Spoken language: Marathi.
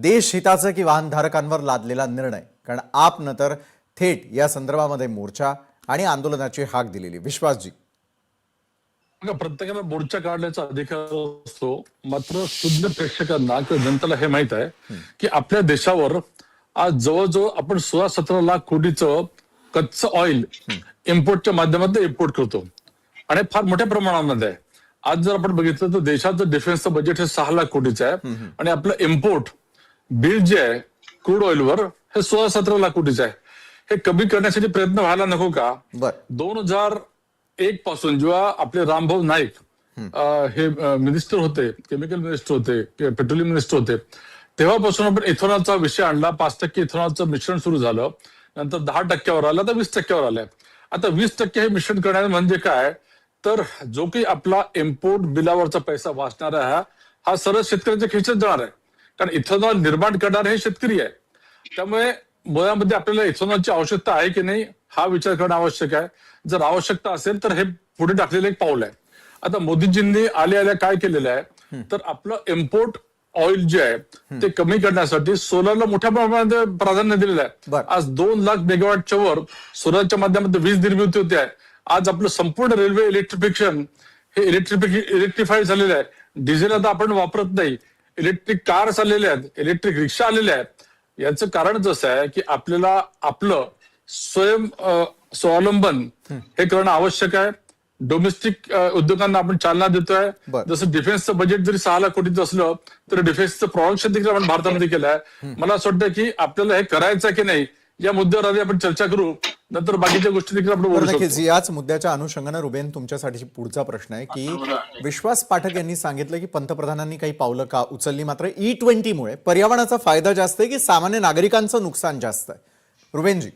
देश हिताचं की वाहनधारकांवर लादलेला निर्णय? कारण आपनं तर थेट या संदर्भामध्ये मोर्चा आणि आंदोलनाची हाक दिलेली. विश्वासजी, प्रत्येकाला मोर्चा काढण्याचा अधिकार असतो, मात्र शुद्ध प्रेक्षकांना किंवा जनतेला हे माहित आहे की आपल्या देशावर आज जवळजवळ आपण 16-17 लाख कोटीचं कच्चं ऑइल इम्पोर्टच्या माध्यमातून इम्पोर्ट करतो आणि फार मोठ्या प्रमाणामध्ये आहे. आज जर आपण बघितलं तर देशाचं डिफेन्सचं बजेट हे 6 लाख कोटीचं आहे आणि आपलं इम्पोर्ट बिल जे आहे क्रूड ऑइलवर हे 16-17 लाख कोटीचं आहे. हे कमी करण्यासाठी प्रयत्न व्हायला नको का? 2001 पासून जेव्हा आपले रामभाऊ नाईक हे मिनिस्टर होते, केमिकल मिनिस्टर होते, पेट्रोलियम मिनिस्टर होते, तेव्हापासून आपण इथेनॉलचा विषय आणला. 5% इथेनॉलचं मिश्रण सुरू झालं, नंतर 10% आलं, आता 20% आलंय. आता 20% हे मिश्रण करण्याचं म्हणजे काय, तर जो काही आपला इम्पोर्ट बिलावरचा पैसा वाचणार आहे हा सरळ शेतकऱ्यांच्या खिशात जाणार आहे. कारण इथेनॉल निर्माण करणारे हे शेतकरी आहे. त्यामुळे मुळामध्ये आपल्याला इथेनॉलची आवश्यकता आहे की नाही हा विचार करणं आवश्यक आहे. जर आवश्यकता असेल तर हे पुढे टाकलेलं एक पाऊल आहे. आता मोदीजींनी आल्या काय केलेलं आहे, तर आपलं इम्पोर्ट ऑइल जे आहे ते कमी करण्यासाठी सोलरला मोठ्या प्रमाणात प्राधान्य दिलेलं आहे. आज 2 लाख मेगावॅटच्या वर सोलरच्या माध्यमातून वीज निर्मिती होते आहे. आज आपलं संपूर्ण रेल्वे इलेक्ट्रिफिकेशन हे इलेक्ट्रिफाईड झालेलं आहे. डिझेल आता आपण वापरत नाही, इलेक्ट्रिक कार आलेल्या आहेत, इलेक्ट्रिक रिक्षा आलेल्या आहेत. याचं कारणच असं आहे की आपल्याला आपलं स्वावलंबन हे करणं आवश्यक आहे. डोमेस्टिक उद्योगांना आपण चालना देतोय. जसं डिफेन्सचं बजेट जरी 6 लाख कोटीचं असलं तर डिफेन्सचं प्रोडक्शन देखील आपण भारतामध्ये केलं आहे. मला असं वाटतं की आपल्याला हे करायचं की नाही या मुद्द्यावर आधी आपण चर्चा करू, नंतर बाकीच्या गोष्टी देखील आपण बोलू शकतो. याच मुद्द्याच्या अनुषंगाने रुबेन तुमच्यासाठी पुढचा प्रश्न आहे की विश्वास पाठक यांनी सांगितलं की पंतप्रधानांनी काही पावलं का उचलली, मात्र E20 मुळे पर्यावरणाचा फायदा जास्त आहे की सामान्य नागरिकांचं नुकसान जास्त आहे? रुबेनजी,